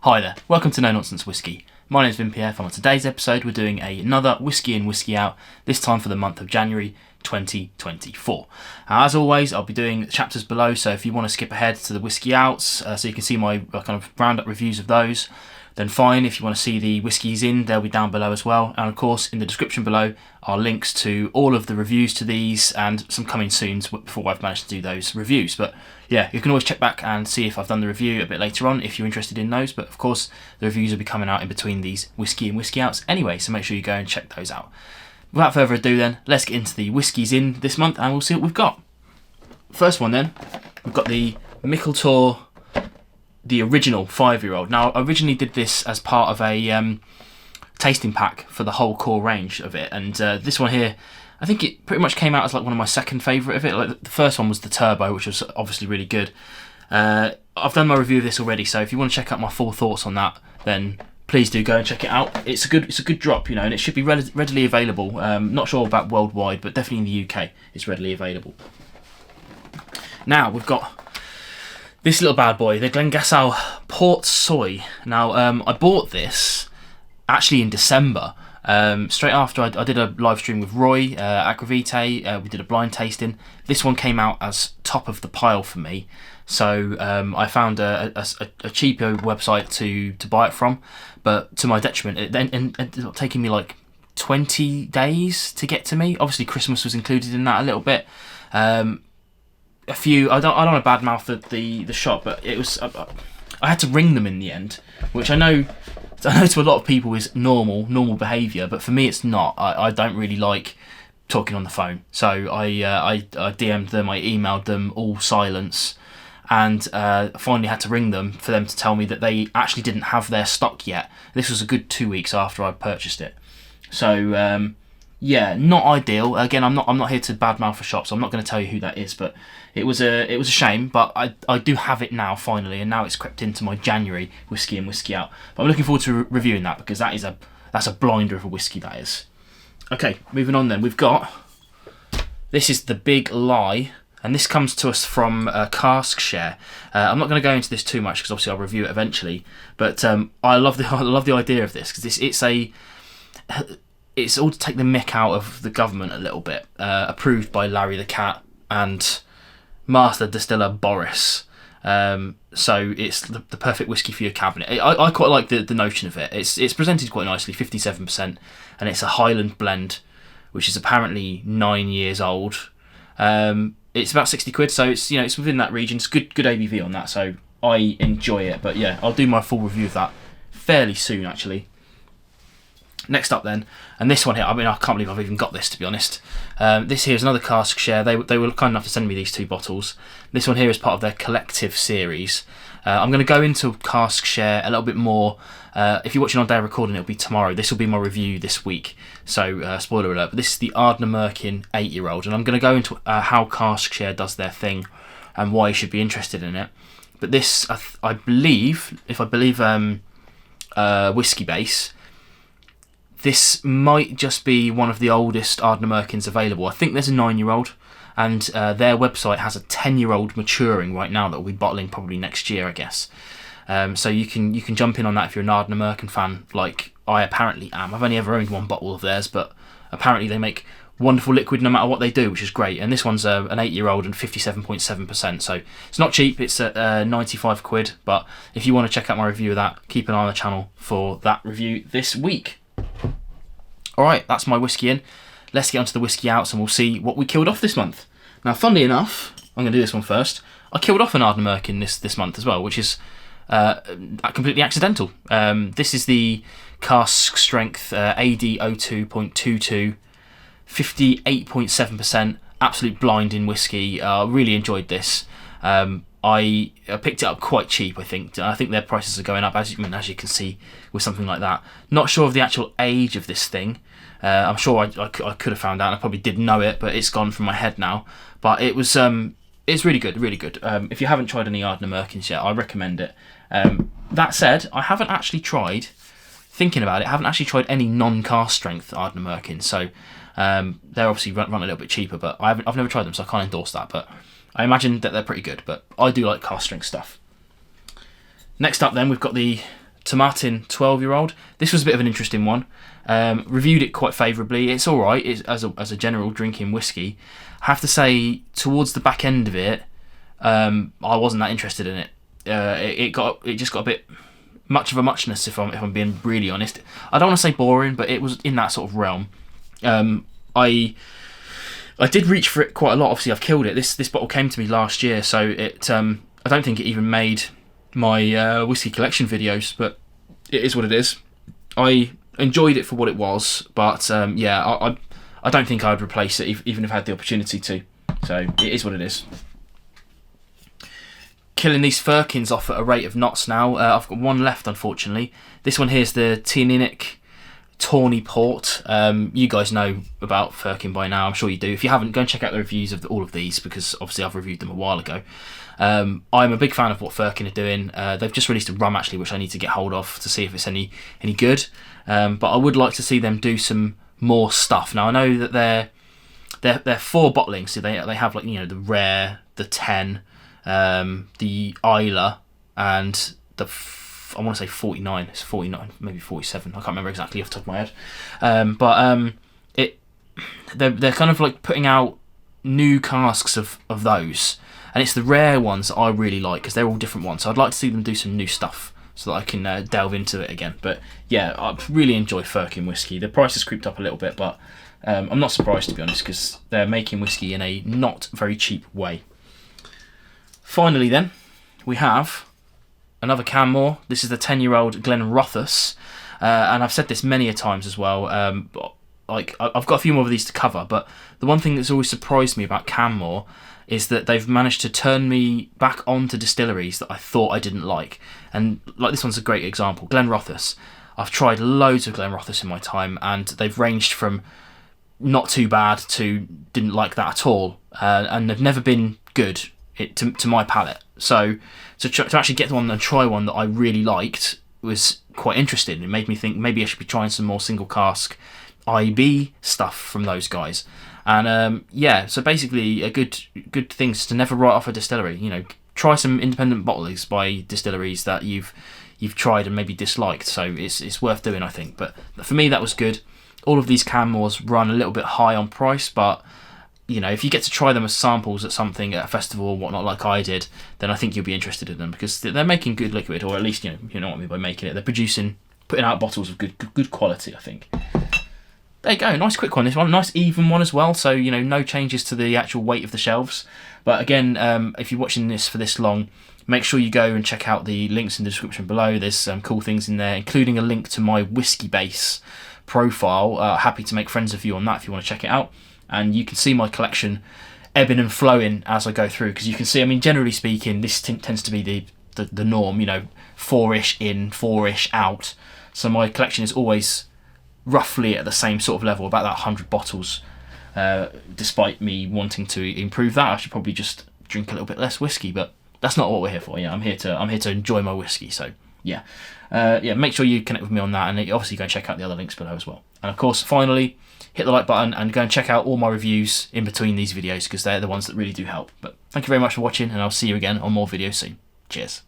Hi there, welcome to No Nonsense Whiskey. My name is Vin PF and on today's episode we're doing another Whisky in, Whisky out, this time for the month of January 2024. As always, I'll be doing the chapters below, so if you want to skip ahead to the Whisky outs so you can see my kind of roundup reviews of those, then fine. If you want to see the whiskies in, they'll be down below as well. And of course, in the description below are links to all of the reviews to these and some coming soons before I've managed to do those reviews. But yeah, you can always check back and see if I've done the review a bit later on if you're interested in those. But of course, the reviews will be coming out in between these Whisky and Whisky outs anyway, so make sure you go and check those out. Without further ado then, let's get into the whiskies in this month and we'll see what we've got. First one then, we've got the Mikkeltor, the original 5-year-old. Now, I originally did this as part of a tasting pack for the whole core range of it, and this one here, I think it pretty much came out as like one of my second favourite of it. Like the first one was the Turbo, which was obviously really good. I've done my review of this already, so if you want to check out my full thoughts on that, then please do go and check it out. It's a good drop, you know, and it should be readily available. Not sure about worldwide, but definitely in the UK, it's readily available. Now we've got this little bad boy, the Glenglassaugh Portsoy. Now, I bought this actually in December, straight after I did a live stream with Roy, Agravite. We did a blind tasting. This one came out as top of the pile for me, so I found a cheaper website to buy it from, but to my detriment, it ended up taking me like 20 days to get to me. Obviously, Christmas was included in that a little bit. A few, I don't want to badmouth the shop, but it was I had to ring them in the end, which I know to a lot of people is normal behaviour, but for me it's not. I don't really like talking on the phone, so I DM'd them, I emailed them, all silence, and finally had to ring them for them to tell me that they actually didn't have their stock yet. This was a good 2 weeks after I purchased it, so yeah, not ideal. Again, I'm not here to badmouth a shop, so I'm not going to tell you who that is, but it was a shame. But I do have it now finally, and now it's crept into my January Whisky and Whisky out. But I'm looking forward to reviewing that because that's a blinder of a whiskey, that is. Okay, moving on then. We've got, this is the Big Lie, and this comes to us from Cask Share. I'm not going to go into this too much because obviously I'll review it eventually. But I love the idea of this because it's all to take the mick out of the government a little bit. Approved by Larry the Cat and Master Distiller Boris. So it's the perfect whiskey for your cabinet. I quite like the notion of it. It's presented quite nicely, 57%, and it's a Highland blend, which is apparently 9 years old. It's about 60 quid, so it's it's within that region. It's good ABV on that, so I enjoy it. But yeah, I'll do my full review of that fairly soon, actually. Next up then, and this one here, I mean, I can't believe I've even got this, to be honest. This here is another Cask Share. They were kind enough to send me these 2 bottles. This one here is part of their collective series. I'm going to go into Cask Share a little bit more. If you're watching on day of recording, it'll be tomorrow. This will be my review this week, so spoiler alert. But this is the Ardnamurchan 8-year-old, and I'm going to go into how Cask Share does their thing and why you should be interested in it. But this, I believe, Whiskey Base, this might just be one of the oldest Ardnamurchans available. I think there's a 9-year-old, and their website has a 10-year-old maturing right now that will be bottling probably next year, I guess. So you can jump in on that if you're an Ardnamurchan fan, like I apparently am. I've only ever owned 1 bottle of theirs, but apparently they make wonderful liquid no matter what they do, which is great. And this one's an 8-year-old and 57.7%, so it's not cheap. It's at 95 quid, but if you want to check out my review of that, keep an eye on the channel for that review this week. Alright, that's my whiskey in. Let's get onto the whiskey outs and we'll see what we killed off this month. Now, funnily enough, I'm going to do this one first. I killed off an Ardnamurchan this month as well, which is completely accidental. This is the cask strength AD02.22, 58.7%, absolute blinding whiskey. Really enjoyed this. I picked it up quite cheap, I think. I think their prices are going up, as you can see with something like that. Not sure of the actual age of this thing. I'm sure I could have found out, and I probably did know it, but it's gone from my head now. But it was it's really good, really good. If you haven't tried any Ardnamurchans yet, I recommend it. That said, I haven't actually tried, thinking about it, I haven't actually tried any non-cask strength Ardnamurchans, so they're obviously run a little bit cheaper, but I've never tried them, so I can't endorse that, but I imagine that they're pretty good, but I do like cask strength stuff. Next up then, we've got the Tomatin 12-year-old. This was a bit of an interesting one. Reviewed it quite favourably. It's all right as a general drinking whiskey. I have to say, towards the back end of it, I wasn't that interested in it. It just got a bit much of a muchness, if I'm being really honest. I don't want to say boring, but it was in that sort of realm. I did reach for it quite a lot. Obviously, I've killed it. This bottle came to me last year, so it I don't think it even made my whiskey collection videos, but it is what it is. I enjoyed it for what it was, but I don't think I'd replace it even if I had the opportunity to. So it is what it is. Killing these firkins off at a rate of knots now. I've got one left, unfortunately. This one here is the Tiernick Tawny Port. You guys know about firkin by now, I'm sure you do. If you haven't, go and check out the reviews of all of these, because obviously I've reviewed them a while ago. I'm a big fan of what Firkin are doing. They've just released a rum, actually, which I need to get hold of to see if it's any good. But I would like to see them do some more stuff. Now, I know that they're 4 bottlings, so they have, like, the Rare, the 10, the Isla, and the I want to say 49. It's 49, maybe 47. I can't remember exactly off the top of my head. They're kind of like putting out new casks of those, and it's the rare ones that I really like, because they're all different ones. So I'd like to see them do some new stuff so that I can delve into it again. But yeah, I really enjoy Firkin whiskey. The price has creeped up a little bit, but I'm not surprised, to be honest, because they're making whiskey in a not very cheap way. Finally then, we have another Canmore. This is the 10-year-old Glenglassaugh, and I've said this many a times as well. I've got a few more of these to cover, but the one thing that's always surprised me about Canmore is that they've managed to turn me back onto distilleries that I thought I didn't like. And like, this one's a great example. Glenglassaugh. I've tried loads of Glenglassaugh in my time, and they've ranged from not too bad to didn't like that at all, and they've never been good to my palate. So to actually get one and try one that I really liked was quite interesting. It made me think maybe I should be trying some more single cask IB stuff from those guys. And so basically a good thing is to never write off a distillery. Try some independent bottlings by distilleries that you've tried and maybe disliked. So it's worth doing, I think. But for me, that was good. All of these Canmores run a little bit high on price, but if you get to try them as samples at something, at a festival or whatnot, like I did, then I think you'll be interested in them, because they're making good liquid, or at least you know what I mean by making it. They're putting out bottles of good quality, I think. There you go, nice quick one. This one, nice even one as well. So no changes to the actual weight of the shelves. But again, if you're watching this for this long, make sure you go and check out the links in the description below. There's some cool things in there, including a link to my whiskey base profile. Happy to make friends with you on that if you want to check it out. And you can see my collection ebbing and flowing as I go through, because you can see, generally speaking, this tends to be the norm, 4-ish in, 4-ish out. So my collection is always roughly at the same sort of level, about that 100 bottles. Despite me wanting to improve that, I should probably just drink a little bit less whiskey, but that's not what we're here for. Yeah, I'm here to enjoy my whiskey. So yeah, make sure you connect with me on that, and obviously go and check out the other links below as well. And of course, finally, hit the like button and go and check out all my reviews in between these videos, because they're the ones that really do help. But thank you very much for watching, and I'll see you again on more videos soon. Cheers.